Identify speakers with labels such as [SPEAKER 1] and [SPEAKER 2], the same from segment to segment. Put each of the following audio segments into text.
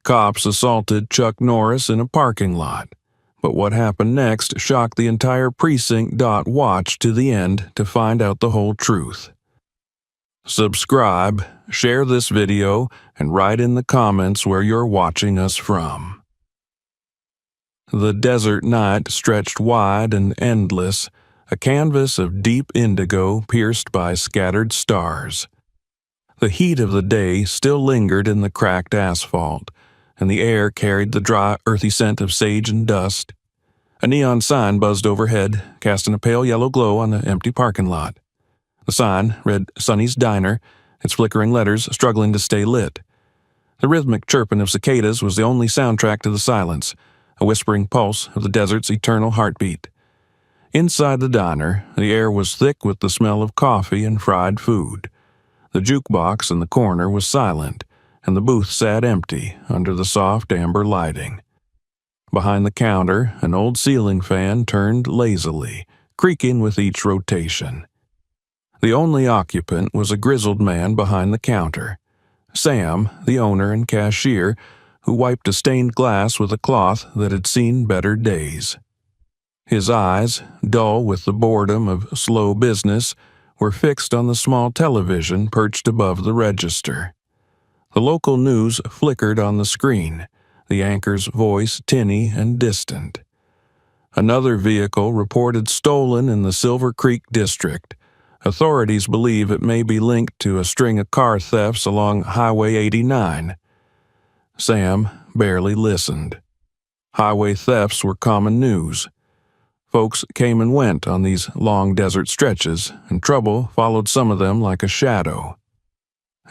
[SPEAKER 1] Cops assaulted Chuck Norris in a parking lot. But what happened next shocked the entire precinct. Watch to the end to find out the whole truth. Subscribe, share this video, and write in the comments where you're watching us from. The desert night stretched wide and endless, a canvas of deep indigo pierced by scattered stars. The heat of the day still lingered in the cracked asphalt, and the air carried the dry, earthy scent of sage and dust. A neon sign buzzed overhead, casting a pale yellow glow on the empty parking lot. The sign read Sonny's Diner, its flickering letters struggling to stay lit. The rhythmic chirping of cicadas was the only soundtrack to the silence, a whispering pulse of the desert's eternal heartbeat. Inside the diner, the air was thick with the smell of coffee and fried food. The jukebox in the corner was silent, and the booth sat empty under the soft amber lighting. Behind the counter, an old ceiling fan turned lazily, creaking with each rotation. The only occupant was a grizzled man behind the counter, Sam, the owner and cashier, who wiped a stained glass with a cloth that had seen better days. His eyes, dull with the boredom of slow business, were fixed on the small television perched above the register. The local news flickered on the screen, the anchor's voice tinny and distant. Another vehicle reported stolen in the Silver Creek district. Authorities believe it may be linked to a string of car thefts along Highway 89. Sam barely listened. Highway thefts were common news. Folks came and went on these long desert stretches, and trouble followed some of them like a shadow.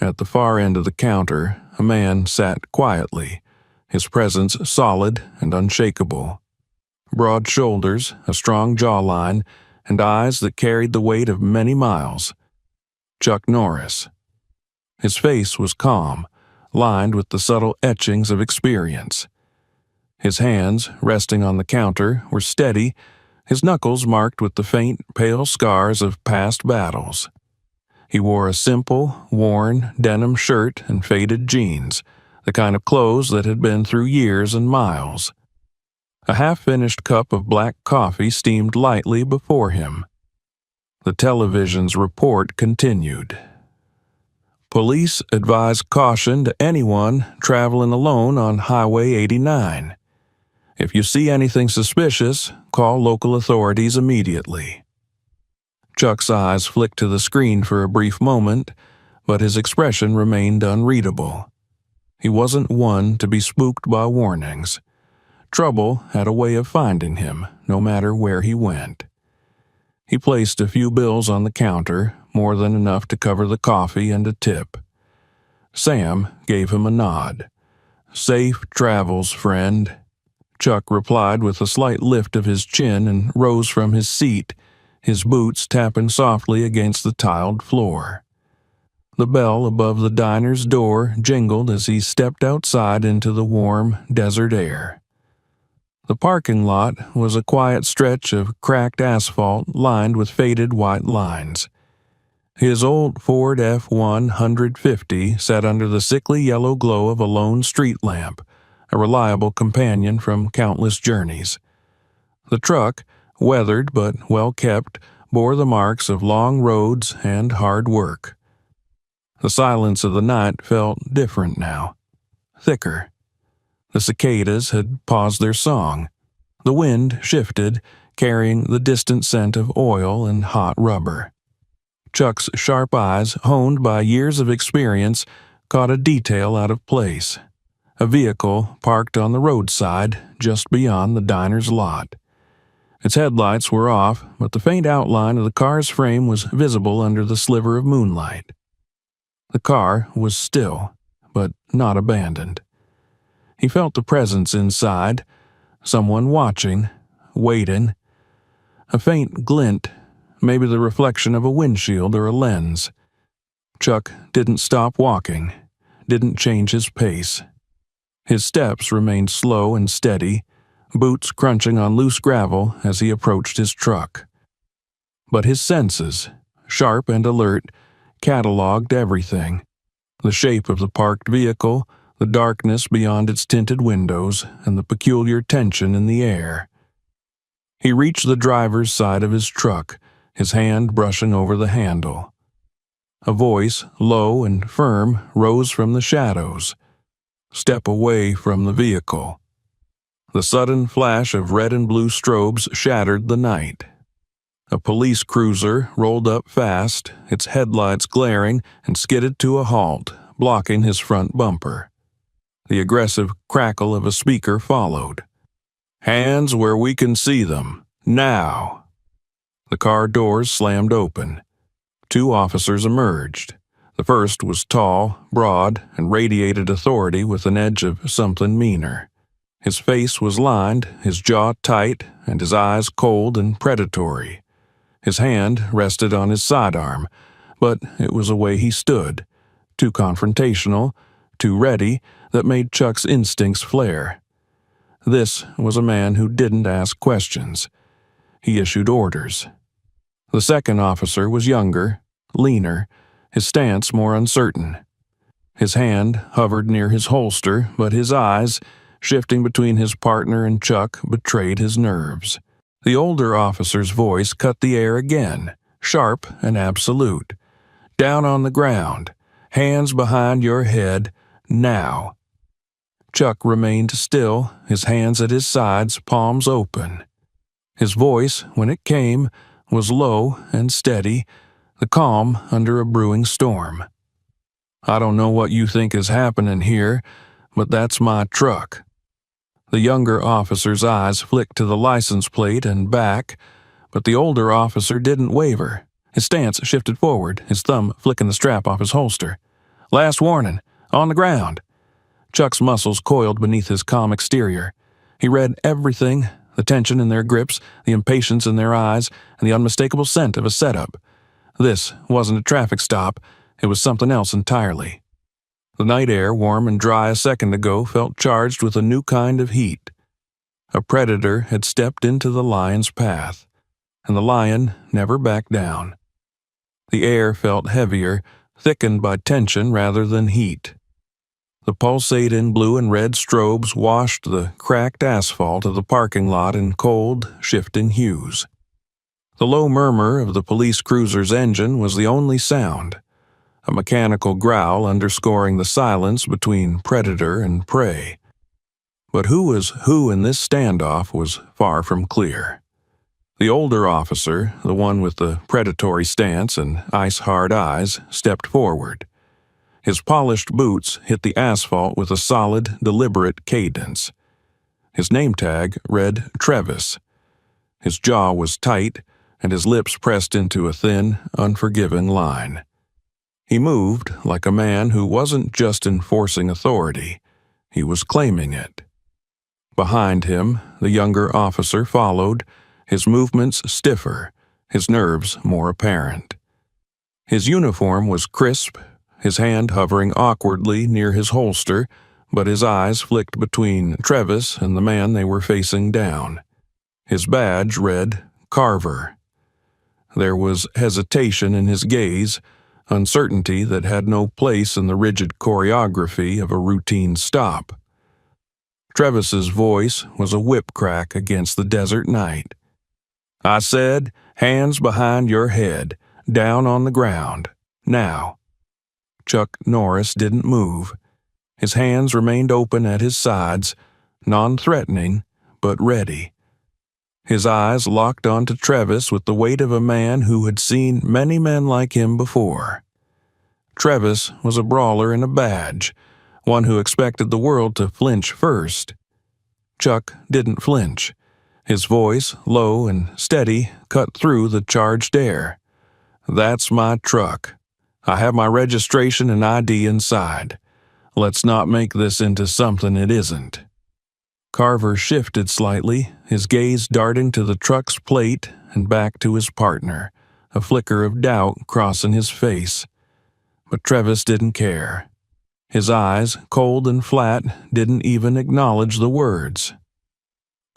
[SPEAKER 1] At the far end of the counter, a man sat quietly, his presence solid and unshakable. Broad shoulders, a strong jawline, and eyes that carried the weight of many miles. Chuck Norris. His face was calm, lined with the subtle etchings of experience. His hands, resting on the counter, were steady, his knuckles marked with the faint, pale scars of past battles. He wore a simple, worn denim shirt and faded jeans, the kind of clothes that had been through years and miles. A half-finished cup of black coffee steamed lightly before him. The television's report continued. Police advise caution to anyone traveling alone on Highway 89. If you see anything suspicious, call local authorities immediately. Chuck's eyes flicked to the screen for a brief moment, but his expression remained unreadable. He wasn't one to be spooked by warnings. Trouble had a way of finding him, no matter where he went. He placed a few bills on the counter, more than enough to cover the coffee and a tip. Sam gave him a nod. "Safe travels, friend." Chuck replied with a slight lift of his chin and rose from his seat, his boots tapping softly against the tiled floor. The bell above the diner's door jingled as he stepped outside into the warm desert air. The parking lot was a quiet stretch of cracked asphalt lined with faded white lines. His old Ford F-150 sat under the sickly yellow glow of a lone street lamp, a reliable companion from countless journeys. The truck, weathered but well-kept, bore the marks of long roads and hard work. The silence of the night felt different now, thicker. The cicadas had paused their song. The wind shifted, carrying the distant scent of oil and hot rubber. Chuck's sharp eyes, honed by years of experience, caught a detail out of place. A vehicle parked on the roadside just beyond the diner's lot. Its headlights were off, but the faint outline of the car's frame was visible under the sliver of moonlight. The car was still, but not abandoned. He felt the presence inside, someone watching, waiting. A faint glint, maybe the reflection of a windshield or a lens. Chuck didn't stop walking, didn't change his pace. His steps remained slow and steady, boots crunching on loose gravel as he approached his truck. But his senses, sharp and alert, cataloged everything. The shape of the parked vehicle, the darkness beyond its tinted windows, and the peculiar tension in the air. He reached the driver's side of his truck, his hand brushing over the handle. A voice, low and firm, rose from the shadows. "Step away from the vehicle." The sudden flash of red and blue strobes shattered the night. A police cruiser rolled up fast, its headlights glaring, and skidded to a halt, blocking his front bumper. The aggressive crackle of a speaker followed. "Hands where we can see them. Now!" The car doors slammed open. 2 officers emerged. The first was tall, broad, and radiated authority with an edge of something meaner. His face was lined, his jaw tight, and his eyes cold and predatory. His hand rested on his sidearm, but it was a way he stood, too confrontational, too ready, that made Chuck's instincts flare. This was a man who didn't ask questions. He issued orders. The second officer was younger, leaner, his stance more uncertain. His hand hovered near his holster, but his eyes, shifting between his partner and Chuck, betrayed his nerves. The older officer's voice cut the air again, sharp and absolute. "Down on the ground. Hands behind your head. Now." Chuck remained still, his hands at his sides, palms open. His voice, when it came, was low and steady, the calm under a brewing storm. "I don't know what you think is happening here, but that's my truck." The younger officer's eyes flicked to the license plate and back, but the older officer didn't waver. His stance shifted forward, his thumb flicking the strap off his holster. "Last warning. On the ground." Chuck's muscles coiled beneath his calm exterior. He read everything, the tension in their grips, the impatience in their eyes, and the unmistakable scent of a setup. This wasn't a traffic stop, it was something else entirely. The night air, warm and dry a second ago, felt charged with a new kind of heat. A predator had stepped into the lion's path, and the lion never backed down. The air felt heavier, thickened by tension rather than heat. The pulsating blue and red strobes washed the cracked asphalt of the parking lot in cold, shifting hues. The low murmur of the police cruiser's engine was the only sound, a mechanical growl underscoring the silence between predator and prey. But who was who in this standoff was far from clear. The older officer, the one with the predatory stance and ice-hard eyes, stepped forward. His polished boots hit the asphalt with a solid, deliberate cadence. His name tag read Travis. His jaw was tight, and his lips pressed into a thin, unforgiving line. He moved like a man who wasn't just enforcing authority, he was claiming it. Behind him, the younger officer followed, his movements stiffer, his nerves more apparent. His uniform was crisp, his hand hovering awkwardly near his holster, but his eyes flicked between Travis and the man they were facing down. His badge read Carver. There was hesitation in his gaze, uncertainty that had no place in the rigid choreography of a routine stop. Travis's voice was a whip crack against the desert night. "I said, hands behind your head, down on the ground, now." Chuck Norris didn't move. His hands remained open at his sides, non-threatening, but ready. His eyes locked onto Travis with the weight of a man who had seen many men like him before. Travis was a brawler in a badge, one who expected the world to flinch first. Chuck didn't flinch. His voice, low and steady, cut through the charged air. "That's my truck. I have my registration and ID inside. Let's not make this into something it isn't." Carver shifted slightly, his gaze darting to the truck's plate and back to his partner, a flicker of doubt crossing his face. But Travis didn't care. His eyes, cold and flat, didn't even acknowledge the words.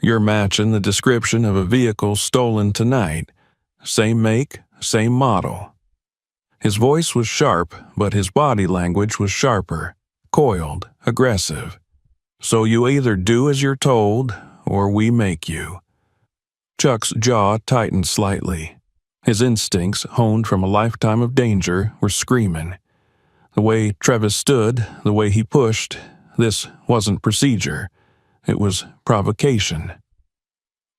[SPEAKER 1] "You're matching the description of a vehicle stolen tonight. Same make, same model." His voice was sharp, but his body language was sharper, coiled, aggressive. "So you either do as you're told, or we make you." Chuck's jaw tightened slightly. His instincts, honed from a lifetime of danger, were screaming. The way Travis stood, the way he pushed, this wasn't procedure. It was provocation.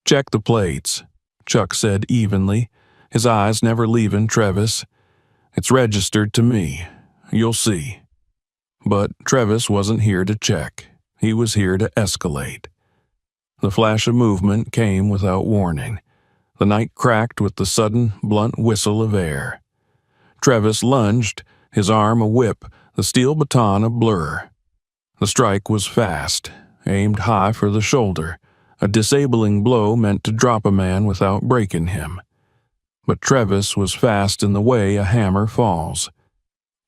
[SPEAKER 1] "Check the plates," Chuck said evenly, his eyes never leaving Travis. "It's registered to me. You'll see." But Travis wasn't here to check. He was here to escalate. The flash of movement came without warning. The night cracked with the sudden, blunt whistle of air. Travis lunged, his arm a whip, the steel baton a blur. The strike was fast, aimed high for the shoulder, a disabling blow meant to drop a man without breaking him. But Travis was fast in the way a hammer falls.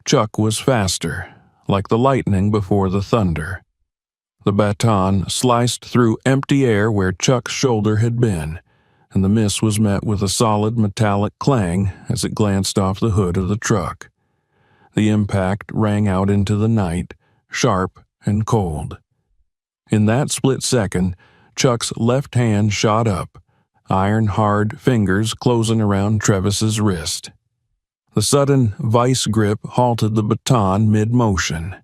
[SPEAKER 1] Chuck was faster, like the lightning before the thunder. The baton sliced through empty air where Chuck's shoulder had been, and the miss was met with a solid metallic clang as it glanced off the hood of the truck. The impact rang out into the night, sharp and cold. In that split second, Chuck's left hand shot up, iron-hard fingers closing around Travis's wrist. The sudden vice grip halted the baton mid-motion.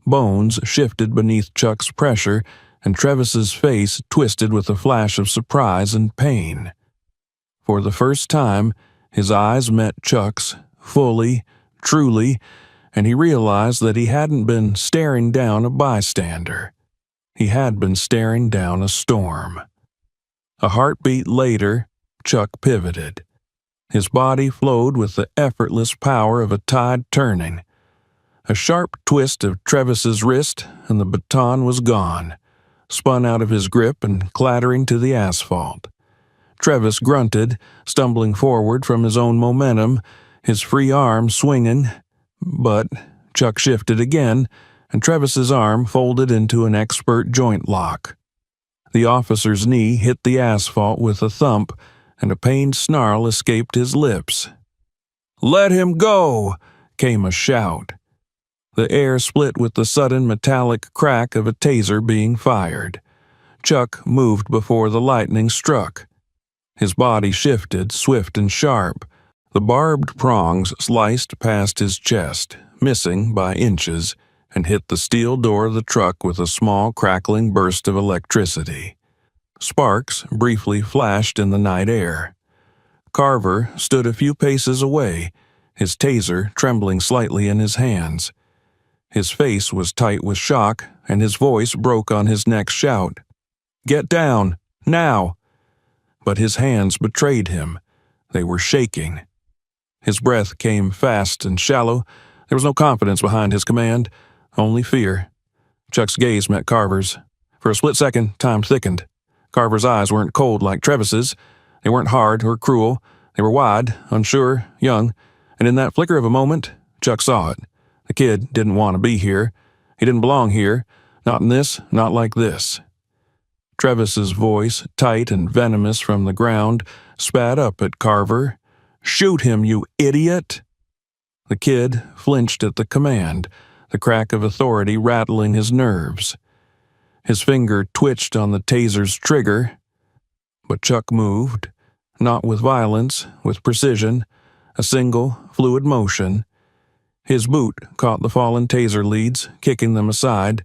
[SPEAKER 1] Bones shifted beneath Chuck's pressure, and Travis's face twisted with a flash of surprise and pain. For the first time, his eyes met Chuck's, fully, truly, and he realized that he hadn't been staring down a bystander. He had been staring down a storm. A heartbeat later, Chuck pivoted. His body flowed with the effortless power of a tide turning. A sharp twist of Travis's wrist, and the baton was gone, spun out of his grip and clattering to the asphalt. Travis grunted, stumbling forward from his own momentum, his free arm swinging, but Chuck shifted again, and Travis's arm folded into an expert joint lock. The officer's knee hit the asphalt with a thump, and a pained snarl escaped his lips. "Let him go!" came a shout. The air split with the sudden metallic crack of a taser being fired. Chuck moved before the lightning struck. His body shifted, swift and sharp. The barbed prongs sliced past his chest, missing by inches, and hit the steel door of the truck with a small crackling burst of electricity. Sparks briefly flashed in the night air. Carver stood a few paces away, his taser trembling slightly in his hands. His face was tight with shock, and his voice broke on his next shout. "Get down! Now!" But his hands betrayed him. They were shaking. His breath came fast and shallow. There was no confidence behind his command, only fear. Chuck's gaze met Carver's. For a split second, time thickened. Carver's eyes weren't cold like Travis's. They weren't hard or cruel. They were wide, unsure, young, and in that flicker of a moment, Chuck saw it. The kid didn't want to be here. He didn't belong here. Not in this, not like this. Travis's voice, tight and venomous from the ground, spat up at Carver. "Shoot him, you idiot!" The kid flinched at the command, the crack of authority rattling his nerves. His finger twitched on the taser's trigger, but Chuck moved, not with violence, with precision, a single, fluid motion. His boot caught the fallen taser leads, kicking them aside.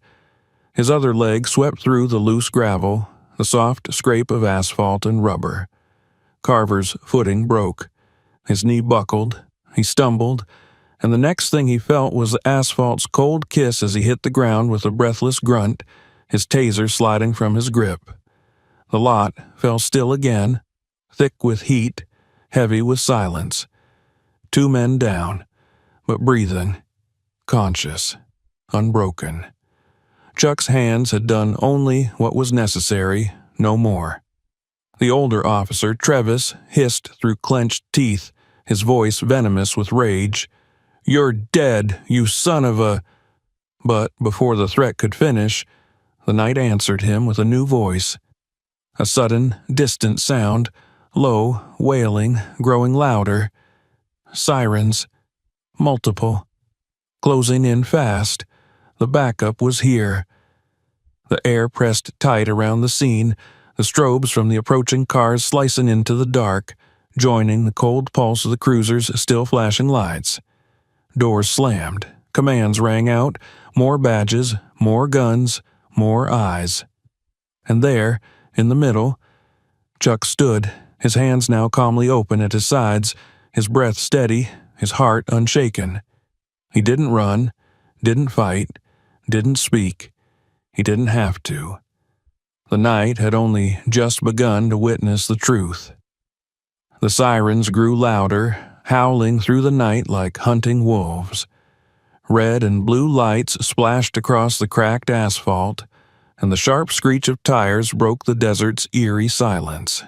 [SPEAKER 1] His other leg swept through the loose gravel, the soft scrape of asphalt and rubber. Carver's footing broke. His knee buckled. He stumbled, and the next thing he felt was the asphalt's cold kiss as he hit the ground with a breathless grunt, his taser sliding from his grip. The lot fell still again, thick with heat, heavy with silence. 2 men down, but breathing, conscious, unbroken. Chuck's hands had done only what was necessary, no more. The older officer, Travis, hissed through clenched teeth, his voice venomous with rage. "You're dead, you son of a—" But before the threat could finish, the night answered him with a new voice. A sudden, distant sound, low, wailing, growing louder. Sirens. Multiple. Closing in fast. The backup was here. The air pressed tight around the scene, the strobes from the approaching cars slicing into the dark, joining the cold pulse of the cruiser's still flashing lights. Doors slammed, commands rang out, more badges, more guns, more eyes. And there, in the middle, Chuck stood, his hands now calmly open at his sides, his breath steady, his heart unshaken. He didn't run, didn't fight, didn't speak. He didn't have to. The night had only just begun to witness the truth. The sirens grew louder, howling through the night like hunting wolves. Red and blue lights splashed across the cracked asphalt, and the sharp screech of tires broke the desert's eerie silence.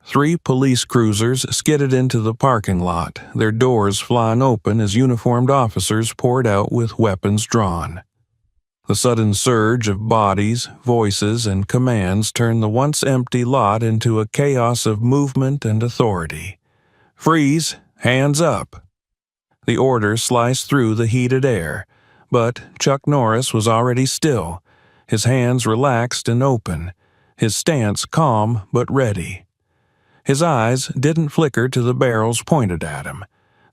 [SPEAKER 1] 3 police cruisers skidded into the parking lot, their doors flying open as uniformed officers poured out with weapons drawn. The sudden surge of bodies, voices, and commands turned the once empty lot into a chaos of movement and authority. Freeze! Hands up! The order sliced through the heated air, but Chuck Norris was already still, his hands relaxed and open, his stance calm but ready. His eyes didn't flicker to the barrels pointed at him.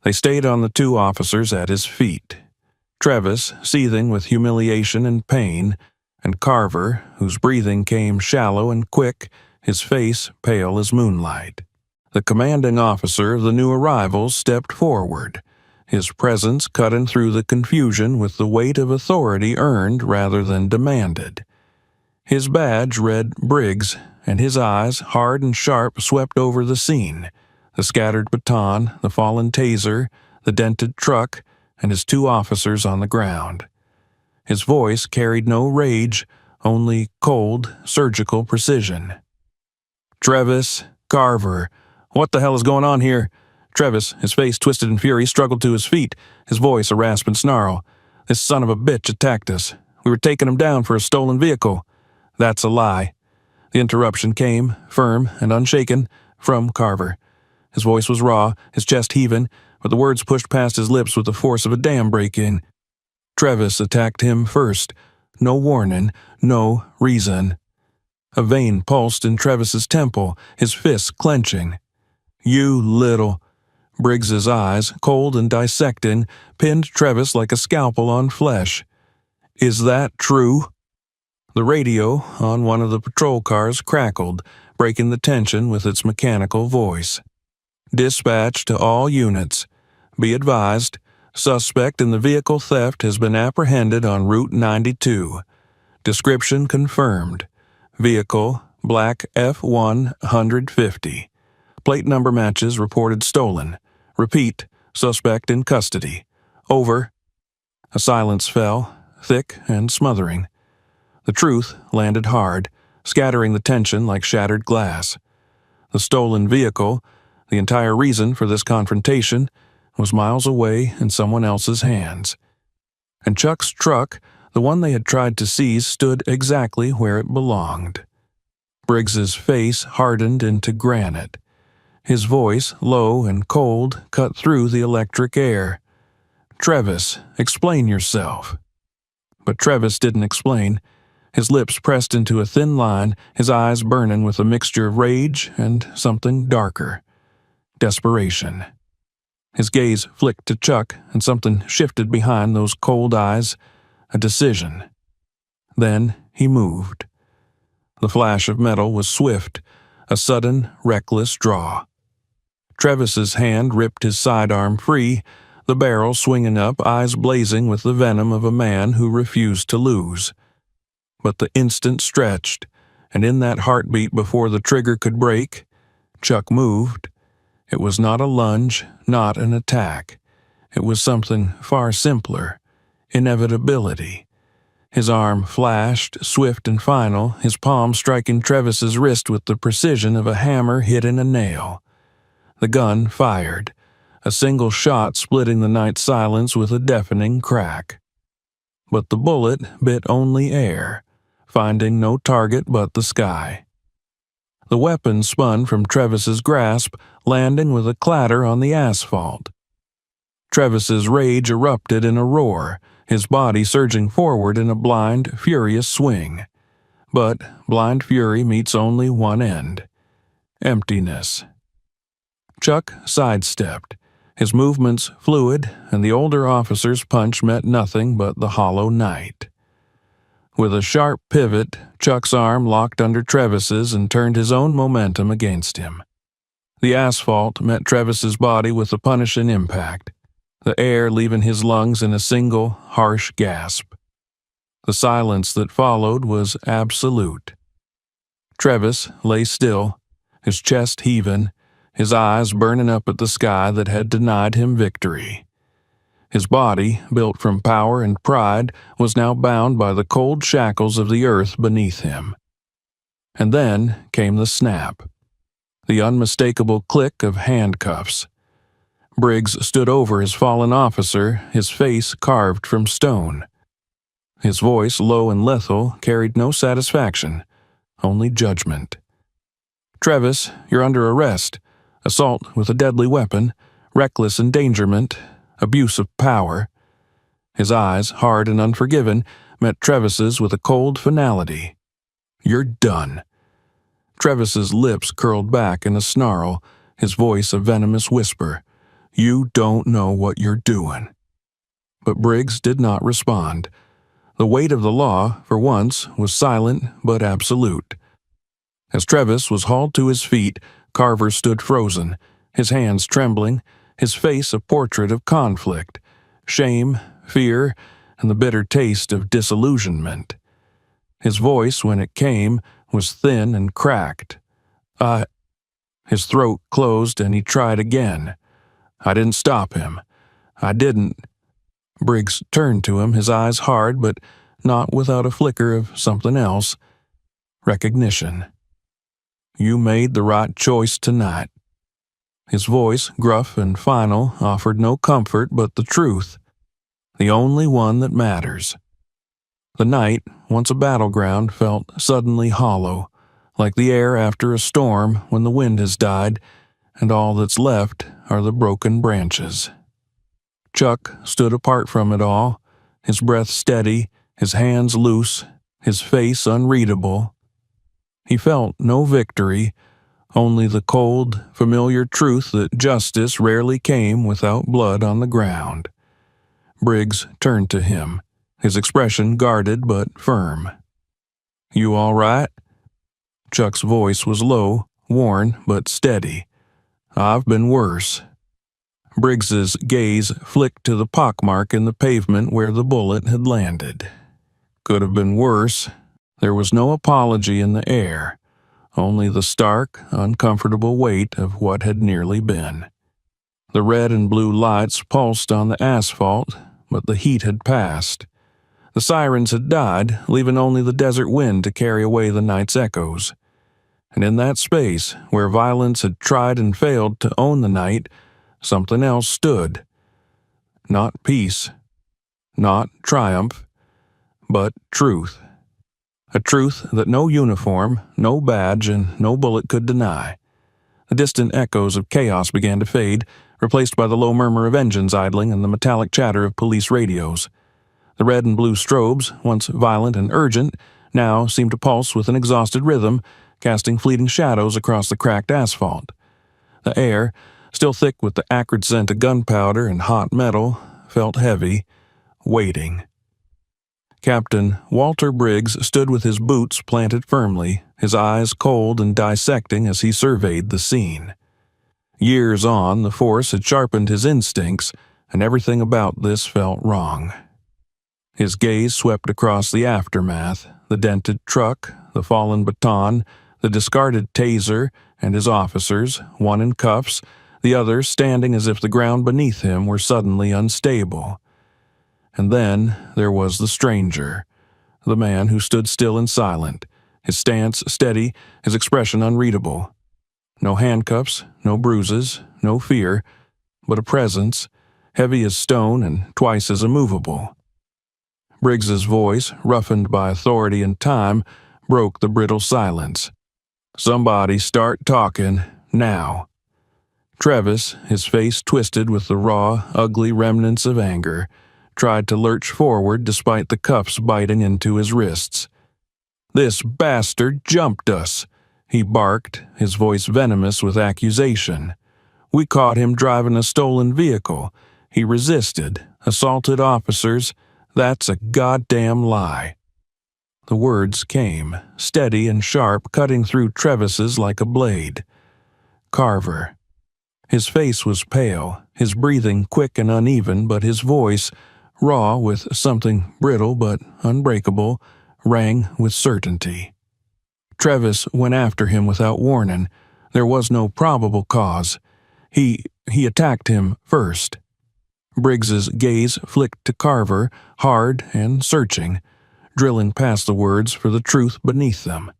[SPEAKER 1] They stayed on the 2 officers at his feet. Travis, seething with humiliation and pain, and Carver, whose breathing came shallow and quick, his face pale as moonlight. The commanding officer of the new arrivals stepped forward, his presence cutting through the confusion with the weight of authority earned rather than demanded. His badge read Briggs, and his eyes, hard and sharp, swept over the scene, the scattered baton, the fallen taser, the dented truck, and his 2 officers on the ground. His voice carried no rage, only cold, surgical precision. "Travis, Carver, what the hell is going on here?" Travis, his face twisted in fury, struggled to his feet, his voice a rasp and snarl. "This son of a bitch attacked us. We were taking him down for a stolen vehicle." "That's a lie." The interruption came, firm and unshaken, from Carver. His voice was raw, his chest heaving, but the words pushed past his lips with the force of a dam break-in. Travis attacked him first. No warning, no reason. A vein pulsed in Travis's temple, his fists clenching. "You little—" Briggs's eyes, cold and dissecting, pinned Travis like a scalpel on flesh. "Is that true?" The radio on one of the patrol cars crackled, breaking the tension with its mechanical voice. "Dispatch to all units. Be advised, suspect in the vehicle theft has been apprehended on Route 92. Description confirmed. Vehicle, black F150. Plate number matches reported stolen. Repeat, suspect in custody. Over." A silence fell, thick and smothering. The truth landed hard, scattering the tension like shattered glass. The stolen vehicle, the entire reason for this confrontation, was miles away in someone else's hands. And Chuck's truck, the one they had tried to seize, stood exactly where it belonged. Briggs's face hardened into granite. His voice, low and cold, cut through the electric air. "Travis, explain yourself." But Travis didn't explain. His lips pressed into a thin line, his eyes burning with a mixture of rage and something darker. Desperation. His gaze flicked to Chuck, and something shifted behind those cold eyes. A decision. Then he moved. The flash of metal was swift, a sudden, reckless draw. Travis's hand ripped his sidearm free, the barrel swinging up, eyes blazing with the venom of a man who refused to lose. But the instant stretched, and in that heartbeat before the trigger could break, Chuck moved. It was not a lunge, not an attack. It was something far simpler. Inevitability. His arm flashed, swift and final, his palm striking Travis's wrist with the precision of a hammer hitting a nail. The gun fired, a single shot splitting the night silence with a deafening crack. But the bullet bit only air, finding no target but the sky. The weapon spun from Travis's grasp, landing with a clatter on the asphalt. Travis's rage erupted in a roar, his body surging forward in a blind, furious swing. But blind fury meets only one end: emptiness. Chuck sidestepped, his movements fluid, and the older officer's punch met nothing but the hollow night. With a sharp pivot, Chuck's arm locked under Travis's and turned his own momentum against him. The asphalt met Travis's body with a punishing impact, the air leaving his lungs in a single, harsh gasp. The silence that followed was absolute. Travis lay still, his chest heaving, his eyes burning up at the sky that had denied him victory. His body, built from power and pride, was now bound by the cold shackles of the earth beneath him. And then came the snap, the unmistakable click of handcuffs. Briggs stood over his fallen officer, his face carved from stone. His voice, low and lethal, carried no satisfaction, only judgment. "Travis, you're under arrest. Assault with a deadly weapon, reckless endangerment, abuse of power." His eyes, hard and unforgiving, met Travis's with a cold finality. "You're done." Travis's lips curled back in a snarl, his voice a venomous whisper. "You don't know what you're doing." But Briggs did not respond. The weight of the law, for once, was silent but absolute. As Travis was hauled to his feet, Carver stood frozen, his hands trembling, his face a portrait of conflict, shame, fear, and the bitter taste of disillusionment. His voice, when it came, was thin and cracked. His throat closed and he tried again. "I didn't stop him. I didn't." Briggs turned to him, his eyes hard, but not without a flicker of something else. Recognition. "You made the right choice tonight." His voice, gruff and final, offered no comfort but the truth, the only one that matters. The night, once a battleground, felt suddenly hollow, like the air after a storm when the wind has died, and all that's left are the broken branches. Chuck stood apart from it all, his breath steady, his hands loose, his face unreadable. He felt no victory, only the cold, familiar truth that justice rarely came without blood on the ground. Briggs turned to him, his expression guarded but firm. "You all right?" Chuck's voice was low, worn, but steady. "I've been worse." Briggs's gaze flicked to the pockmark in the pavement where the bullet had landed. Could have been worse. There was no apology in the air, only the stark, uncomfortable weight of what had nearly been. The red and blue lights pulsed on the asphalt, but the heat had passed. The sirens had died, leaving only the desert wind to carry away the night's echoes. And in that space, where violence had tried and failed to own the night, something else stood. Not peace, not triumph, but truth. A truth that no uniform, no badge, and no bullet could deny. The distant echoes of chaos began to fade, replaced by the low murmur of engines idling and the metallic chatter of police radios. The red and blue strobes, once violent and urgent, now seemed to pulse with an exhausted rhythm, casting fleeting shadows across the cracked asphalt. The air, still thick with the acrid scent of gunpowder and hot metal, felt heavy, waiting. Captain Walter Briggs stood with his boots planted firmly, his eyes cold and dissecting as he surveyed the scene. Years on, the force had sharpened his instincts, and everything about this felt wrong. His gaze swept across the aftermath, the dented truck, the fallen baton, the discarded taser, and his officers, one in cuffs, the other standing as if the ground beneath him were suddenly unstable. And then there was the stranger, the man who stood still and silent, his stance steady, his expression unreadable. No handcuffs, no bruises, no fear, but a presence, heavy as stone and twice as immovable. Briggs's voice, roughened by authority and time, broke the brittle silence. "Somebody start talking, now." Travis, his face twisted with the raw, ugly remnants of anger, tried to lurch forward despite the cuffs biting into his wrists. "This bastard jumped us," he barked, his voice venomous with accusation. "We caught him driving a stolen vehicle. He resisted, assaulted officers. That's a goddamn lie." The words came, steady and sharp, cutting through Travis's like a blade. Carver. His face was pale, his breathing quick and uneven, but his voice, raw with something brittle but unbreakable, rang with certainty. Travis went after him without warning. There was no probable cause. He attacked him first. Briggs's gaze flicked to Carver, hard and searching, drilling past the words for the truth beneath them.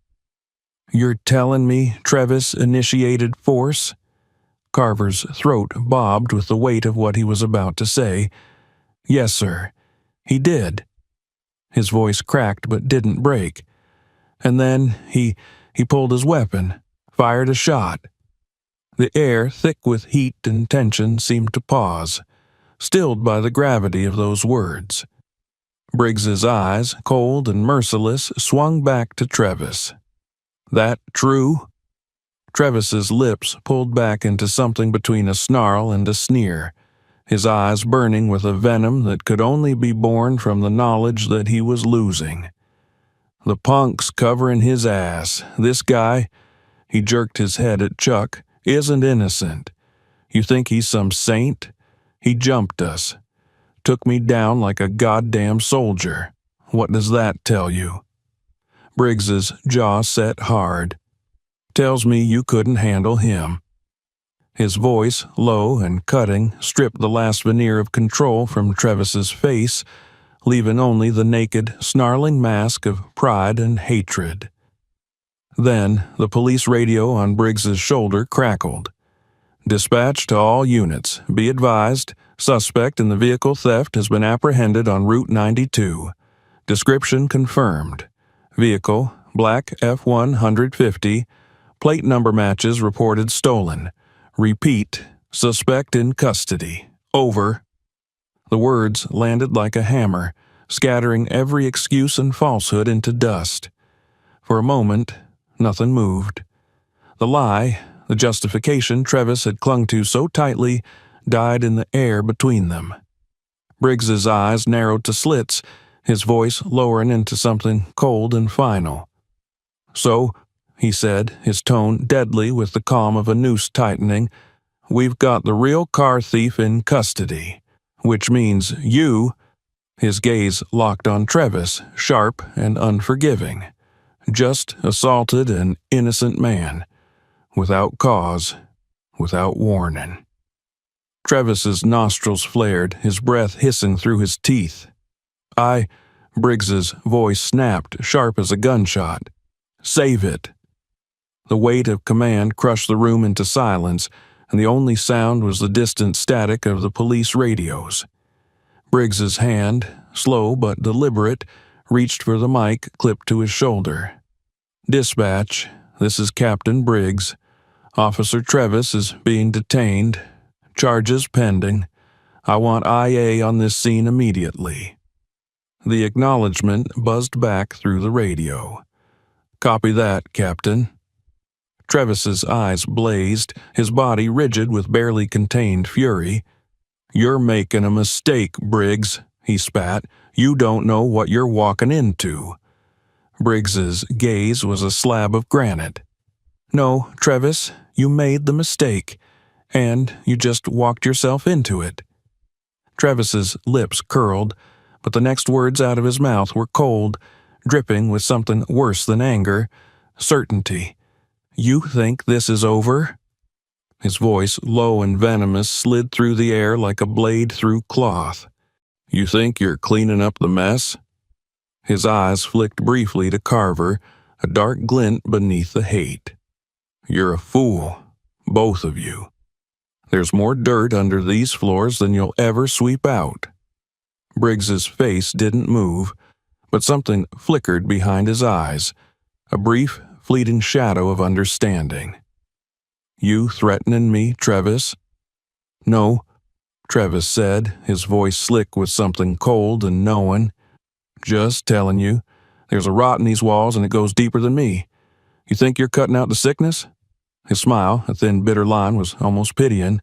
[SPEAKER 1] "You're telling me Travis initiated force?" Carver's throat bobbed with the weight of what he was about to say. "Yes, sir. He did." His voice cracked but didn't break. "And then he pulled his weapon, fired a shot." The air, thick with heat and tension, seemed to pause, stilled by the gravity of those words. Briggs's eyes, cold and merciless, swung back to Travis. "That true?" Travis's lips pulled back into something between a snarl and a sneer, his eyes burning with a venom that could only be born from the knowledge that he was losing. "The punk's covering his ass. This guy," he jerked his head at Chuck, "isn't innocent. You think he's some saint? He jumped us. Took me down like a goddamn soldier. What does that tell you?" Briggs's jaw set hard. "Tells me you couldn't handle him." His voice, low and cutting, stripped the last veneer of control from Travis's face, leaving only the naked, snarling mask of pride and hatred. Then the police radio on Briggs's shoulder crackled. "Dispatch to all units. Be advised, suspect in the vehicle theft has been apprehended on Route 92. Description confirmed. Vehicle, black F-150. Plate number matches reported stolen. Repeat, suspect in custody. Over." The words landed like a hammer, scattering every excuse and falsehood into dust. For a moment, nothing moved. The lie, the justification Travis had clung to so tightly, died in the air between them. Briggs's eyes narrowed to slits, his voice lowering into something cold and final. "So," he said, his tone deadly with the calm of a noose tightening, "we've got the real car thief in custody, which means you—" His gaze locked on Travis, sharp and unforgiving. "Just assaulted an innocent man. Without cause, without warning." Travis's nostrils flared, his breath hissing through his teeth. Briggs's voice snapped, sharp as a gunshot. "Save it." The weight of command crushed the room into silence, and the only sound was the distant static of the police radios. Briggs's hand, slow but deliberate, reached for the mic clipped to his shoulder. "Dispatch, this is Captain Briggs. Officer Travis is being detained. Charges pending. I want IA on this scene immediately." The acknowledgement buzzed back through the radio. "Copy that, Captain." Travis's eyes blazed, his body rigid with barely contained fury. "You're making a mistake, Briggs," he spat. "You don't know what you're walking into." Briggs's gaze was a slab of granite. "No, Travis, you made the mistake, and you just walked yourself into it." Travis's lips curled, but the next words out of his mouth were cold, dripping with something worse than anger, certainty. "You think this is over?" His voice, low and venomous, slid through the air like a blade through cloth. "You think you're cleaning up the mess?" His eyes flicked briefly to Carver, a dark glint beneath the hate. "You're a fool, both of you. There's more dirt under these floors than you'll ever sweep out." Briggs's face didn't move, but something flickered behind his eyes, a brief, fleeting shadow of understanding. "You threatening me, Travis?" "No." Travis said, his voice slick with something cold and knowing. "Just telling you. There's a rot in these walls and it goes deeper than me. You think you're cutting out the sickness?" His smile, a thin, bitter line, was almost pitying.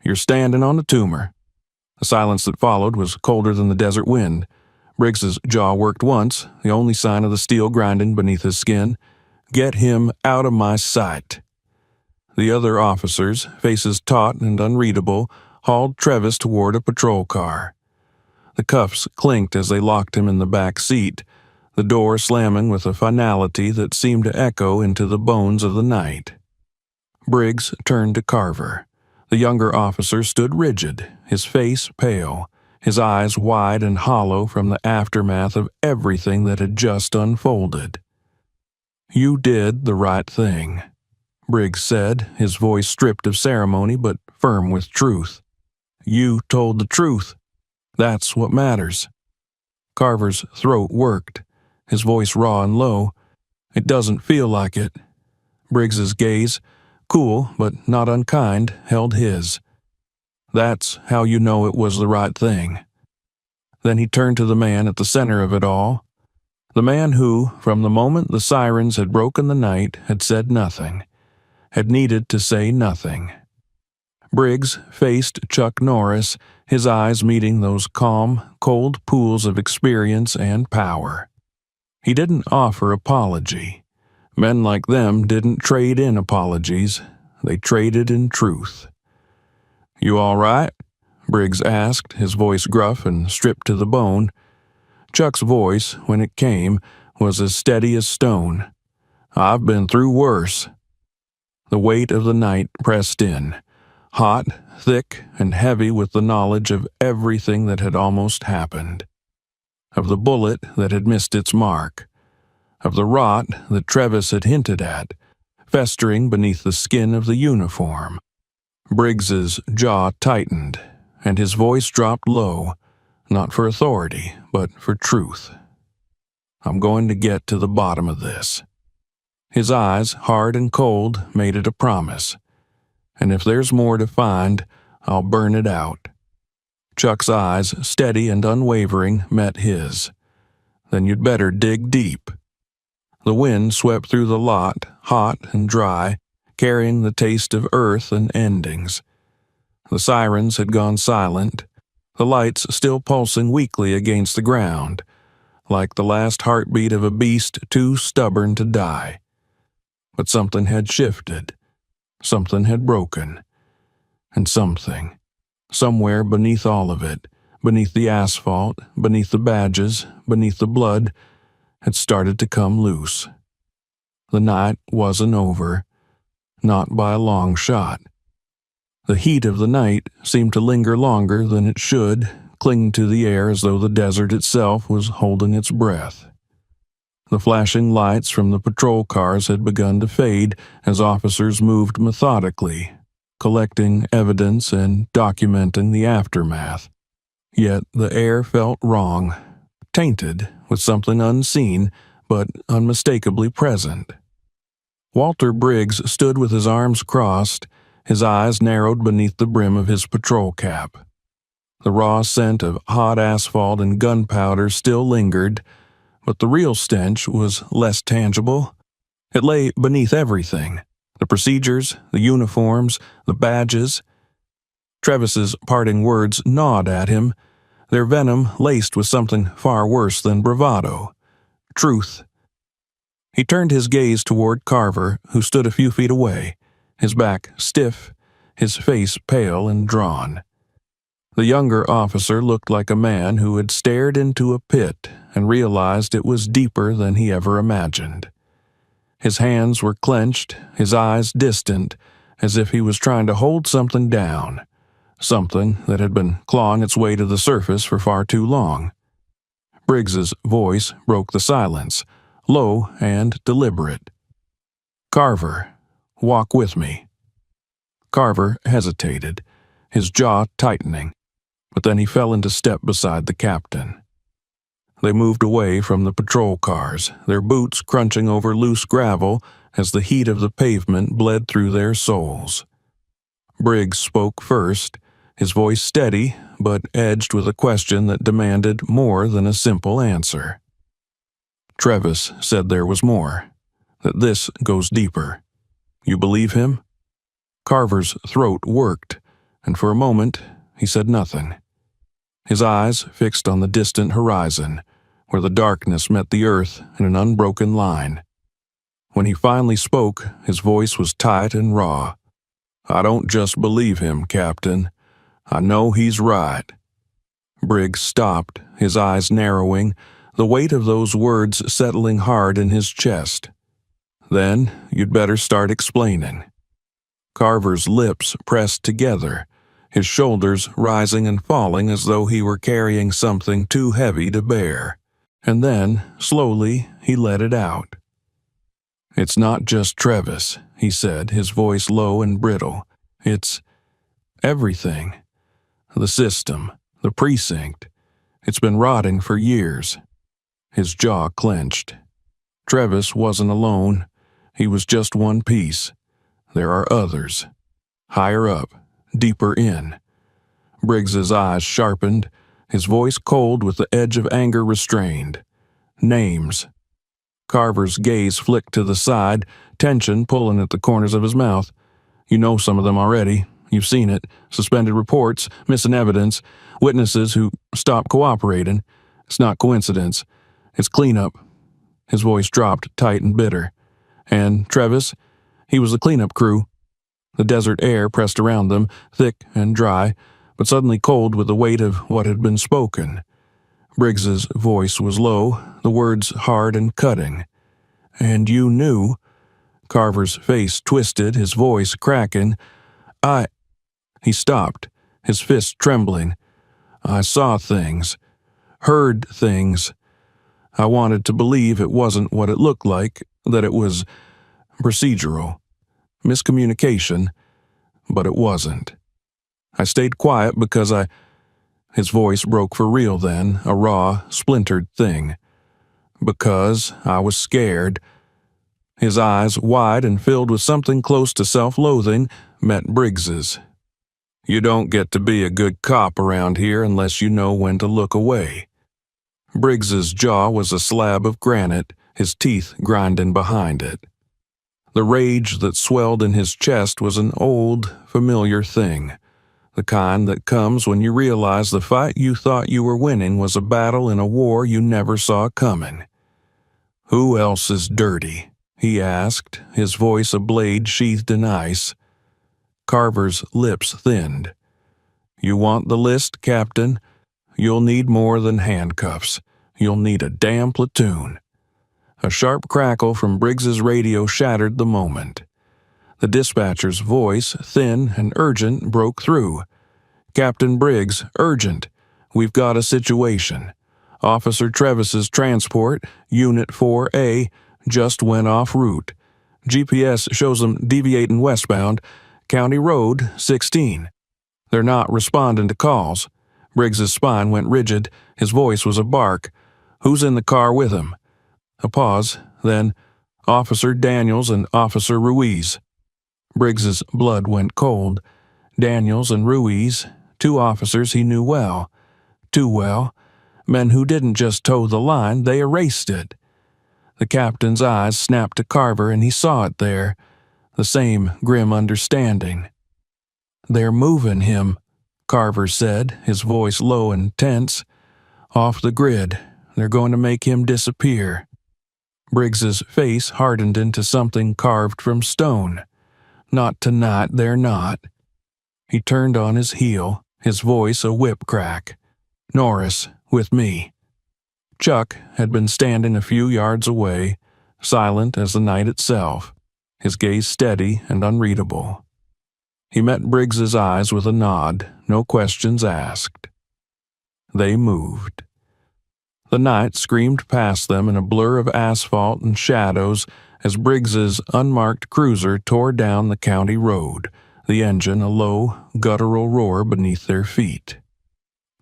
[SPEAKER 1] "You're standing on the tumor." The silence that followed was colder than the desert wind. Briggs's jaw worked once, the only sign of the steel grinding beneath his skin. "Get him out of my sight." The other officers, faces taut and unreadable, hauled Travis toward a patrol car. The cuffs clinked as they locked him in the back seat, the door slamming with a finality that seemed to echo into the bones of the night. Briggs turned to Carver. The younger officer stood rigid, his face pale, his eyes wide and hollow from the aftermath of everything that had just unfolded. "You did the right thing," Briggs said, his voice stripped of ceremony but firm with truth. "You told the truth. That's what matters." Carver's throat worked, his voice raw and low. "It doesn't feel like it." Briggs's gaze, cool but not unkind, held his. "That's how you know it was the right thing." Then he turned to the man at the center of it all. The man who, from the moment the sirens had broken the night, had said nothing, had needed to say nothing. Briggs faced Chuck Norris, his eyes meeting those calm, cold pools of experience and power. He didn't offer apology. Men like them didn't trade in apologies. They traded in truth. "You all right?" Briggs asked, his voice gruff and stripped to the bone. Chuck's voice, when it came, was as steady as stone. "I've been through worse." The weight of the night pressed in, hot, thick, and heavy with the knowledge of everything that had almost happened. Of the bullet that had missed its mark. Of the rot that Travis had hinted at, festering beneath the skin of the uniform. Briggs's jaw tightened, and his voice dropped low, not for authority, but for truth. "I'm going to get to the bottom of this." His eyes, hard and cold, made it a promise. "And if there's more to find, I'll burn it out." Chuck's eyes, steady and unwavering, met his. "Then you'd better dig deep." The wind swept through the lot, hot and dry, carrying the taste of earth and endings. The sirens had gone silent, the lights still pulsing weakly against the ground, like the last heartbeat of a beast too stubborn to die. But something had shifted, something had broken, and something, somewhere beneath all of it, beneath the asphalt, beneath the badges, beneath the blood, had started to come loose. The night wasn't over, not by a long shot. The heat of the night seemed to linger longer than it should, cling to the air as though the desert itself was holding its breath. The flashing lights from the patrol cars had begun to fade as officers moved methodically, collecting evidence and documenting the aftermath. Yet the air felt wrong, tainted with something unseen but unmistakably present. Walter Briggs stood with his arms crossed, his eyes narrowed beneath the brim of his patrol cap. The raw scent of hot asphalt and gunpowder still lingered, but the real stench was less tangible. It lay beneath everything: the procedures, the uniforms, the badges. Travis's parting words gnawed at him, their venom laced with something far worse than bravado: truth. He turned his gaze toward Carver, who stood a few feet away, his back stiff, his face pale and drawn. The younger officer looked like a man who had stared into a pit and realized it was deeper than he ever imagined. His hands were clenched, his eyes distant, as if he was trying to hold something down, something that had been clawing its way to the surface for far too long. Briggs's voice broke the silence, low and deliberate. "Carver, walk with me." Carver hesitated, his jaw tightening, but then he fell into step beside the captain. They moved away from the patrol cars, their boots crunching over loose gravel as the heat of the pavement bled through their soles. Briggs spoke first, his voice steady but edged with a question that demanded more than a simple answer. Travis said there was more, that this goes deeper. You believe him? Carver's throat worked, and for a moment he said nothing. His eyes fixed on the distant horizon, where the darkness met the earth in an unbroken line. When he finally spoke, his voice was tight and raw. I don't just believe him, Captain. I know he's right. Briggs stopped, his eyes narrowing, the weight of those words settling hard in his chest. Then you'd better start explaining. Carver's lips pressed together, his shoulders rising and falling as though he were carrying something too heavy to bear. And then, slowly, he let it out. It's not just Travis, he said, his voice low and brittle. It's everything. The system, the precinct. It's been rotting for years. His jaw clenched. Travis wasn't alone. He was just one piece. There are others. Higher up, deeper in. Briggs's eyes sharpened, his voice cold with the edge of anger restrained. Names. Carver's gaze flicked to the side, tension pulling at the corners of his mouth. You know some of them already. You've seen it. Suspended reports, missing evidence, witnesses who stopped cooperating. It's not coincidence. It's cleanup. His voice dropped tight and bitter. And Travis, he was the cleanup crew. The desert air pressed around them, thick and dry, but suddenly cold with the weight of what had been spoken. Briggs's voice was low, the words hard and cutting. And you knew? Carver's face twisted, his voice cracking. He stopped, his fist trembling. I saw things, heard things. I wanted to believe it wasn't what it looked like, that it was procedural, miscommunication, but it wasn't. I stayed quiet because His voice broke for real then, a raw, splintered thing. Because I was scared. His eyes, wide and filled with something close to self-loathing, met Briggs's. You don't get to be a good cop around here unless you know when to look away. Briggs's jaw was a slab of granite, his teeth grinding behind it. The rage that swelled in his chest was an old, familiar thing, the kind that comes when you realize the fight you thought you were winning was a battle in a war you never saw coming. "Who else is dirty?" he asked, his voice a blade sheathed in ice. Carver's lips thinned. "You want the list, Captain? You'll need more than handcuffs. You'll need a damn platoon." A sharp crackle from Briggs's radio shattered the moment. The dispatcher's voice, thin and urgent, broke through. "Captain Briggs, urgent. We've got a situation. Officer Trevis's transport, Unit 4A, just went off route. GPS shows them deviating westbound, County Road 16. They're not responding to calls." Briggs's spine went rigid. His voice was a bark. "Who's in the car with him?" A pause, then Officer Daniels and Officer Ruiz. Briggs's blood went cold. Daniels and Ruiz, two officers he knew well. Too well. Men who didn't just toe the line, they erased it. The captain's eyes snapped to Carver and he saw it there, the same grim understanding. "They're moving him," Carver said, his voice low and tense. "Off the grid. They're going to make him disappear." Briggs's face hardened into something carved from stone. "Not tonight, they're not." He turned on his heel, his voice a whip crack. "Norris, with me." Chuck had been standing a few yards away, silent as the night itself, his gaze steady and unreadable. He met Briggs's eyes with a nod, no questions asked. They moved. The night screamed past them in a blur of asphalt and shadows as Briggs's unmarked cruiser tore down the county road, the engine a low, guttural roar beneath their feet.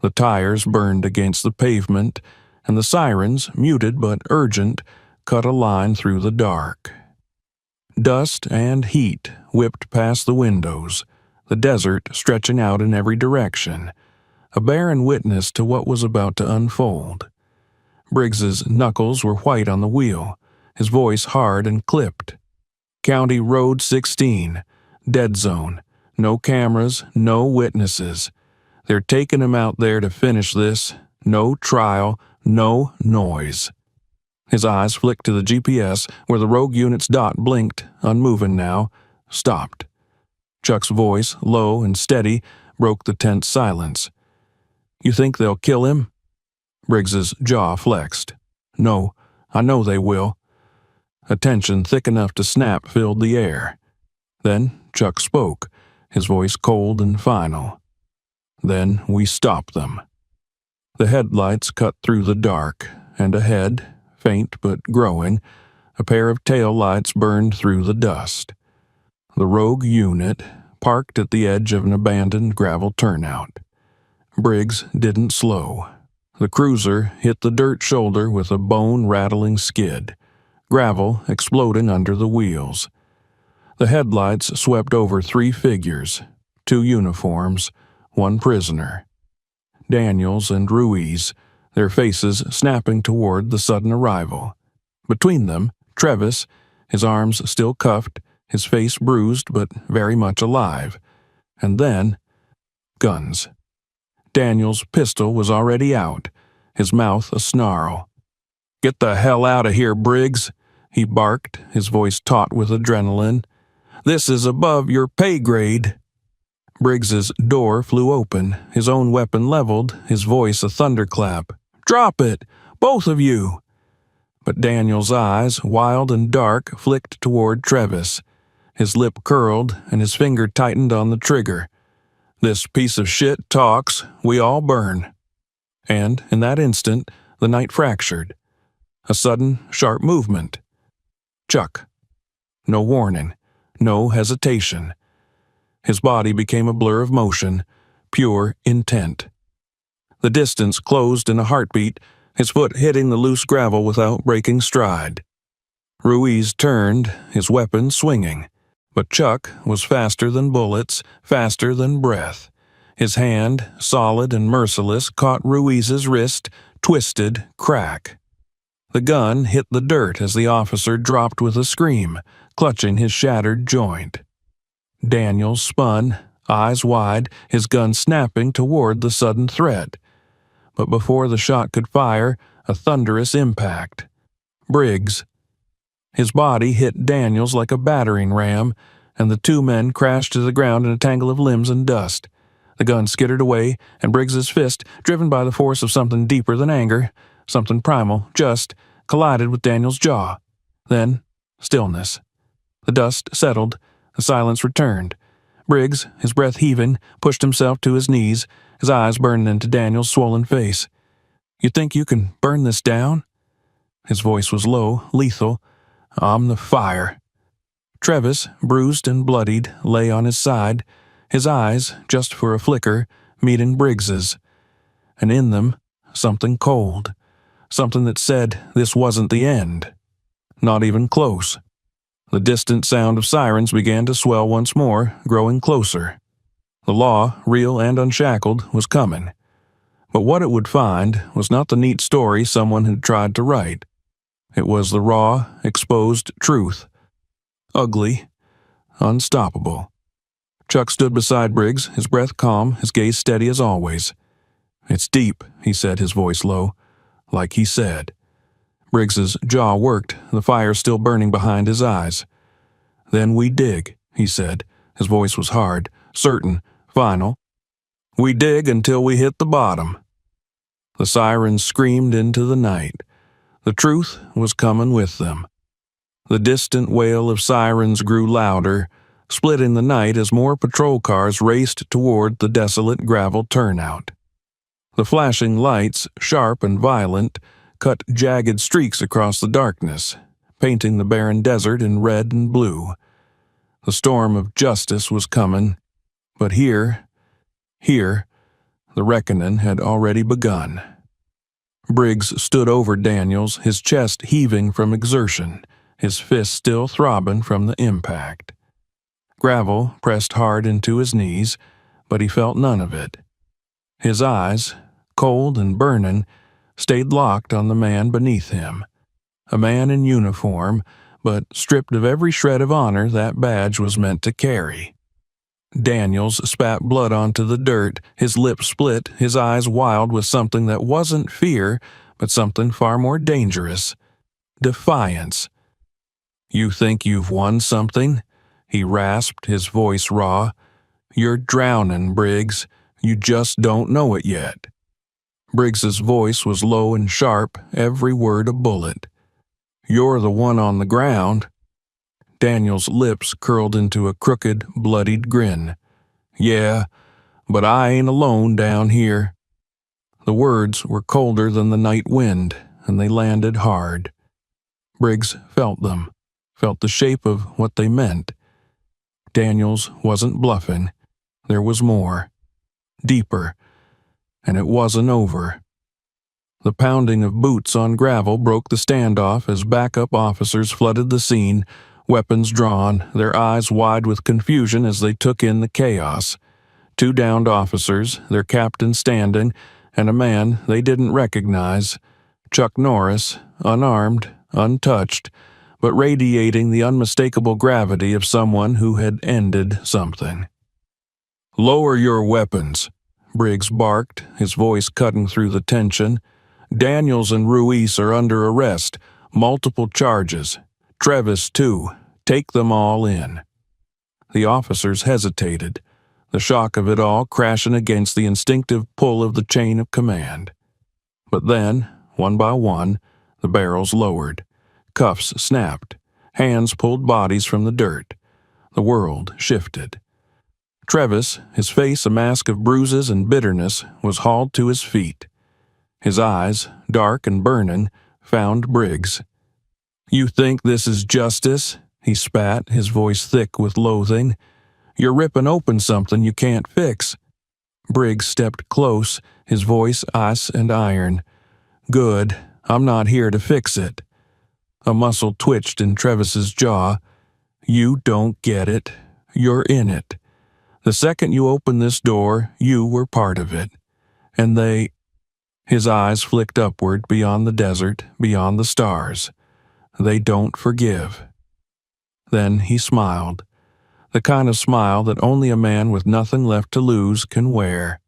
[SPEAKER 1] The tires burned against the pavement, and the sirens, muted but urgent, cut a line through the dark. Dust and heat whipped past the windows, the desert stretching out in every direction, a barren witness to what was about to unfold. Briggs's knuckles were white on the wheel, his voice hard and clipped. County Road 16, dead zone, no cameras, no witnesses. They're taking him out there to finish this, no trial, no noise. His eyes flicked to the GPS where the rogue unit's dot blinked, unmoving now, stopped. Chuck's voice, low and steady, broke the tense silence. "You think they'll kill him?" Briggs's jaw flexed. "No, I know they will." A tension thick enough to snap filled the air. Then Chuck spoke, his voice cold and final. "Then we stop them." The headlights cut through the dark, and ahead, faint but growing, a pair of tail lights burned through the dust. The rogue unit parked at the edge of an abandoned gravel turnout. Briggs didn't slow. The cruiser hit the dirt shoulder with a bone-rattling skid, gravel exploding under the wheels. The headlights swept over 3 figures, 2 uniforms, 1 prisoner. Daniels and Ruiz, their faces snapping toward the sudden arrival. Between them, Travis, his arms still cuffed, his face bruised but very much alive. And then, guns. Daniel's pistol was already out, his mouth a snarl. "Get the hell out of here, Briggs," he barked, his voice taut with adrenaline. "This is above your pay grade." Briggs's door flew open, his own weapon leveled, his voice a thunderclap. "Drop it, both of you!" But Daniel's eyes, wild and dark, flicked toward Travis. His lip curled, and his finger tightened on the trigger. "This piece of shit talks, we all burn." And, in that instant, the night fractured. A sudden, sharp movement. Chuck. No warning, no hesitation. His body became a blur of motion, pure intent. The distance closed in a heartbeat, his foot hitting the loose gravel without breaking stride. Ruiz turned, his weapon swinging. But Chuck was faster than bullets, faster than breath. His hand, solid and merciless, caught Ruiz's wrist, twisted, crack. The gun hit the dirt as the officer dropped with a scream, clutching his shattered joint. Daniel spun, eyes wide, his gun snapping toward the sudden threat. But before the shot could fire, a thunderous impact. Briggs. His body hit Daniels like a battering ram, and the 2 men crashed to the ground in a tangle of limbs and dust. The gun skittered away, and Briggs's fist, driven by the force of something deeper than anger, something primal, just, collided with Daniel's jaw. Then, stillness. The dust settled, the silence returned. Briggs, his breath heaving, pushed himself to his knees, his eyes burning into Daniel's swollen face. "You think you can burn this down?" His voice was low, lethal. "I'm the fire." Travis, bruised and bloodied, lay on his side, his eyes, just for a flicker, meeting Briggs's. And in them, something cold. Something that said this wasn't the end. Not even close. The distant sound of sirens began to swell once more, growing closer. The law, real and unshackled, was coming. But what it would find was not the neat story someone had tried to write. It was the raw, exposed truth. Ugly, unstoppable. Chuck stood beside Briggs, his breath calm, his gaze steady as always. "It's deep," he said, his voice low. "Like he said." Briggs's jaw worked, the fire still burning behind his eyes. "Then we dig," he said. His voice was hard, certain, final. "We dig until we hit the bottom." The sirens screamed into the night. The truth was coming with them. The distant wail of sirens grew louder, splitting the night as more patrol cars raced toward the desolate gravel turnout. The flashing lights, sharp and violent, cut jagged streaks across the darkness, painting the barren desert in red and blue. The storm of justice was coming, but here, the reckoning had already begun. Briggs stood over Daniels, his chest heaving from exertion, his fist still throbbing from the impact. Gravel pressed hard into his knees, but he felt none of it. His eyes, cold and burning, stayed locked on the man beneath him. A man in uniform, but stripped of every shred of honor that badge was meant to carry. Daniels spat blood onto the dirt, his lips split, his eyes wild with something that wasn't fear, but something far more dangerous. Defiance. "You think you've won something?" he rasped, his voice raw. "You're drowning, Briggs. You just don't know it yet." Briggs's voice was low and sharp, every word a bullet. "You're the one on the ground." Daniel's lips curled into a crooked, bloodied grin. "Yeah, but I ain't alone down here." The words were colder than the night wind, and they landed hard. Briggs felt them, felt the shape of what they meant. Daniels wasn't bluffing. There was more. Deeper. And it wasn't over. The pounding of boots on gravel broke the standoff as backup officers flooded the scene, weapons drawn, their eyes wide with confusion as they took in the chaos. 2 downed officers, their captain standing, and a man they didn't recognize. Chuck Norris, unarmed, untouched, but radiating the unmistakable gravity of someone who had ended something. "Lower your weapons," Briggs barked, his voice cutting through the tension. "Daniels and Ruiz are under arrest, multiple charges. Trevis, too. Take them all in." The officers hesitated, the shock of it all crashing against the instinctive pull of the chain of command. But then, one by one, the barrels lowered. Cuffs snapped. Hands pulled bodies from the dirt. The world shifted. Trevis, his face a mask of bruises and bitterness, was hauled to his feet. His eyes, dark and burning, found Briggs. "You think this is justice?" he spat, his voice thick with loathing. "You're ripping open something you can't fix." Briggs stepped close, his voice ice and iron. "Good. I'm not here to fix it." A muscle twitched in Trevis's jaw. "You don't get it. You're in it. The second you opened this door, you were part of it. And they—" His eyes flicked upward beyond the desert, beyond the stars. "They don't forgive." Then he smiled. The kind of smile that only a man with nothing left to lose can wear.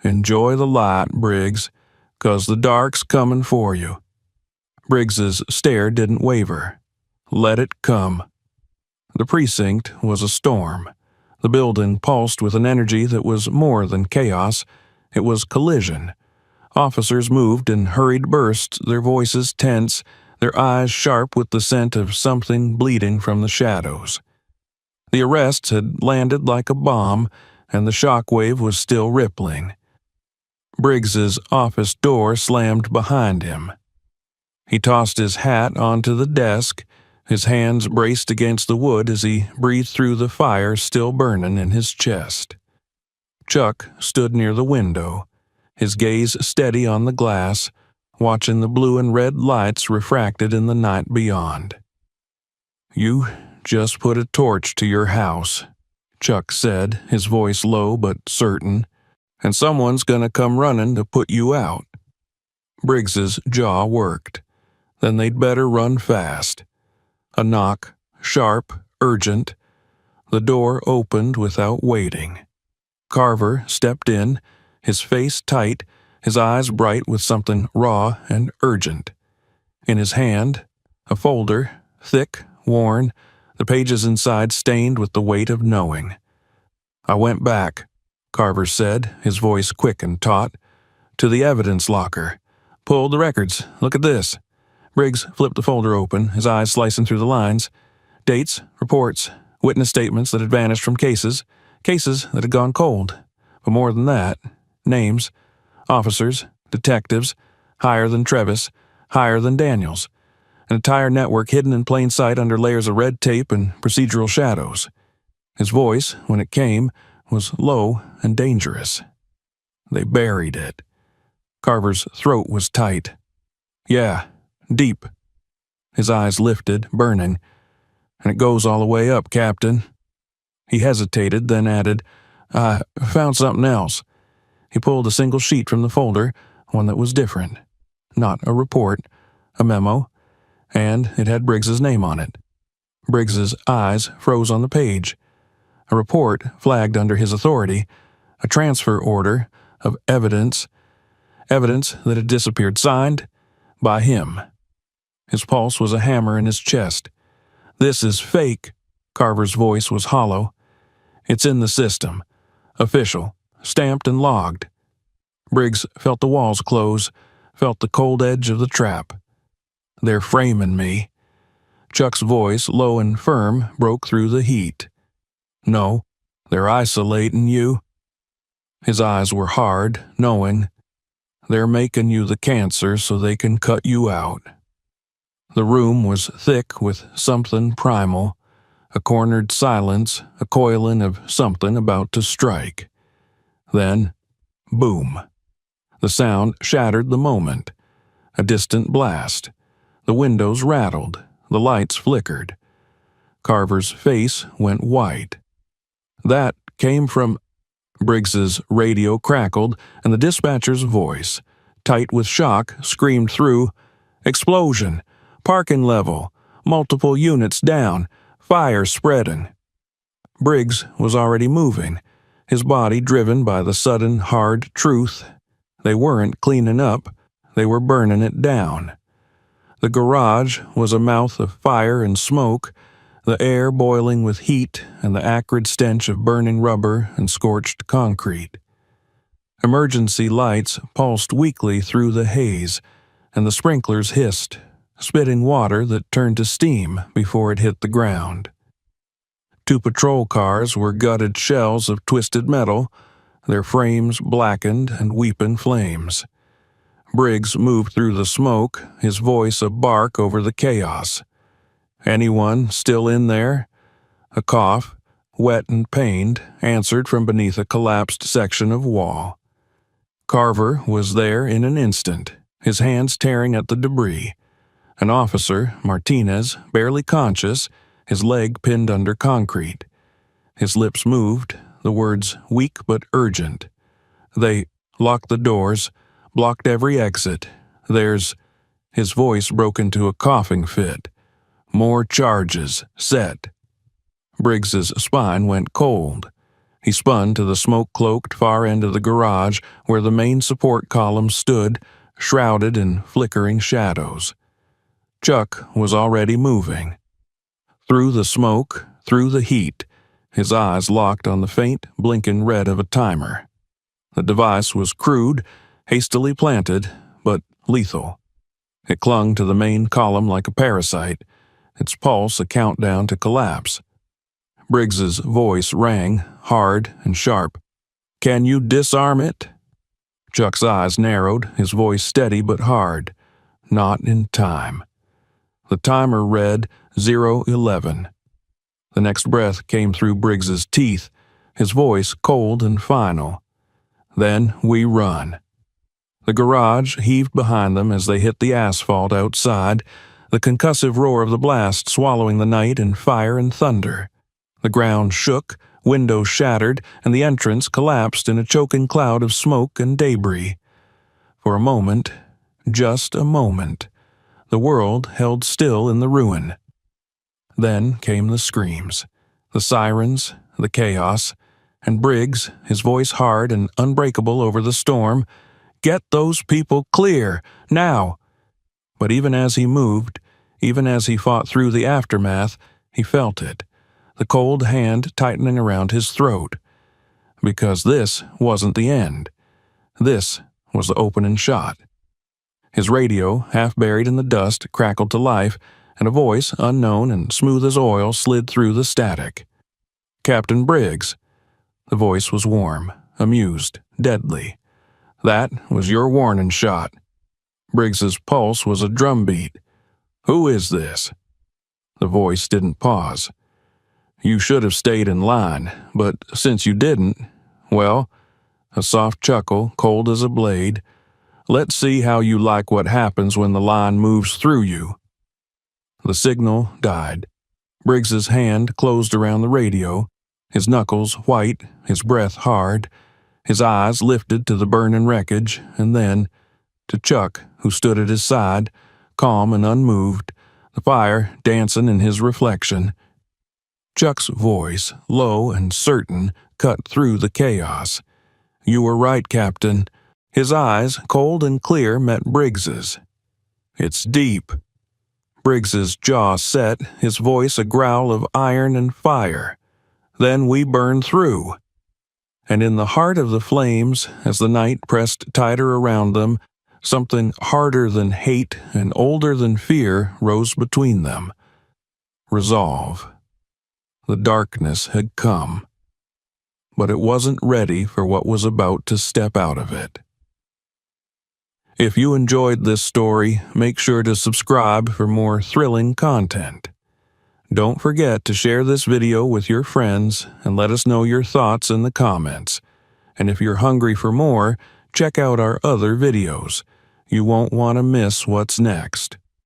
[SPEAKER 1] "Enjoy the light, Briggs, 'cause the dark's coming for you." Briggs's stare didn't waver. Let it come. The precinct was a storm. The building pulsed with an energy that was more than chaos. It was collision. Officers moved in hurried bursts, their voices tense, their eyes sharp with the scent of something bleeding from the shadows. The arrests had landed like a bomb, and the shockwave was still rippling. Briggs's office door slammed behind him. He tossed his hat onto the desk, his hands braced against the wood as he breathed through the fire still burning in his chest. Chuck stood near the window, his gaze steady on the glass, watching the blue and red lights refracted in the night beyond. "You just put a torch to your house," Chuck said, his voice low but certain, "and someone's gonna come running to put you out." Briggs's jaw worked. Then they'd better run fast. A knock, sharp, urgent. The door opened without waiting. Carver stepped in, his face tight, his eyes bright with something raw and urgent. In his hand, a folder, thick, worn, the pages inside stained with the weight of knowing. "I went back," Carver said, his voice quick and taut, "to the evidence locker. Pulled the records. Look at this." Briggs flipped the folder open, his eyes slicing through the lines. Dates, reports, witness statements that had vanished from cases that had gone cold. But more than that, names, officers, detectives, higher than Trevis, higher than Daniels. An entire network hidden in plain sight under layers of red tape and procedural shadows. His voice, when it came, was low and dangerous. They buried it. Carver's throat was tight. "Yeah, deep." His eyes lifted, burning. "And it goes all the way up, Captain." He hesitated, then added, "I found something else." He pulled a single sheet from the folder, one that was different. Not a report, a memo, and it had Briggs's name on it. Briggs's eyes froze on the page. A report flagged under his authority, a transfer order of evidence that had disappeared, signed by him. His pulse was a hammer in his chest. "This is fake." Carver's voice was hollow. "It's in the system. Official. Stamped and logged." Briggs felt the walls close, felt the cold edge of the trap. "They're framing me." Chuck's voice, low and firm, broke through the heat. "No, they're isolating you." His eyes were hard, knowing. "They're making you the cancer so they can cut you out." The room was thick with something primal, a cornered silence, a coiling of something about to strike. Then, boom. The sound shattered the moment. A distant blast. The windows rattled. The lights flickered. Carver's face went white. "That came from—" Briggs's radio crackled, and the dispatcher's voice, tight with shock, screamed through, "Explosion! Parking level! Multiple units down! Fire spreading!" Briggs was already moving, his body driven by the sudden, hard truth. They weren't cleaning up, they were burning it down. The garage was a mouth of fire and smoke, the air boiling with heat and the acrid stench of burning rubber and scorched concrete. Emergency lights pulsed weakly through the haze, and the sprinklers hissed, spitting water that turned to steam before it hit the ground. 2 patrol cars were gutted shells of twisted metal, their frames blackened and weeping flames. Briggs moved through the smoke, his voice a bark over the chaos. "Anyone still in there?" A cough, wet and pained, answered from beneath a collapsed section of wall. Carver was there in an instant, his hands tearing at the debris. An officer, Martinez, barely conscious, his leg pinned under concrete. His lips moved, the words weak but urgent. "They locked the doors, blocked every exit. There's—" His voice broke into a coughing fit. "More charges, set." Briggs's spine went cold. He spun to the smoke-cloaked far end of the garage where the main support column stood, shrouded in flickering shadows. Chuck was already moving. Through the smoke, through the heat, his eyes locked on the faint, blinking red of a timer. The device was crude, hastily planted, but lethal. It clung to the main column like a parasite, its pulse a countdown to collapse. Briggs's voice rang, hard and sharp. "Can you disarm it?" Chuck's eyes narrowed, his voice steady but hard. "Not in time." The timer read 0:11. The next breath came through Briggs's teeth, his voice cold and final. "Then we run." The garage heaved behind them as they hit the asphalt outside, the concussive roar of the blast swallowing the night in fire and thunder. The ground shook, windows shattered, and the entrance collapsed in a choking cloud of smoke and debris. For a moment, just a moment, the world held still in the ruin. Then came the screams, the sirens, the chaos, and Briggs, his voice hard and unbreakable over the storm, "Get those people clear, now!" But even as he moved, even as he fought through the aftermath, he felt it, the cold hand tightening around his throat. Because this wasn't the end. This was the opening shot. His radio, half buried in the dust, crackled to life, and a voice, unknown and smooth as oil, slid through the static. "Captain Briggs." The voice was warm, amused, deadly. "That was your warning shot." Briggs's pulse was a drumbeat. "Who is this?" The voice didn't pause. "You should have stayed in line, but since you didn't, well," a soft chuckle, cold as a blade, "let's see how you like what happens when the line moves through you." The signal died. Briggs's hand closed around the radio, his knuckles white, his breath hard, his eyes lifted to the burning wreckage, and then to Chuck, who stood at his side, calm and unmoved, the fire dancing in his reflection. Chuck's voice, low and certain, cut through the chaos. "You were right, Captain." His eyes, cold and clear, met Briggs's. "It's deep." Briggs's jaw set, his voice a growl of iron and fire. "Then we burn through." And in the heart of the flames, as the night pressed tighter around them, something harder than hate and older than fear rose between them. Resolve. The darkness had come, but it wasn't ready for what was about to step out of it. If you enjoyed this story, make sure to subscribe for more thrilling content. Don't forget to share this video with your friends and let us know your thoughts in the comments. And if you're hungry for more, check out our other videos. You won't want to miss what's next.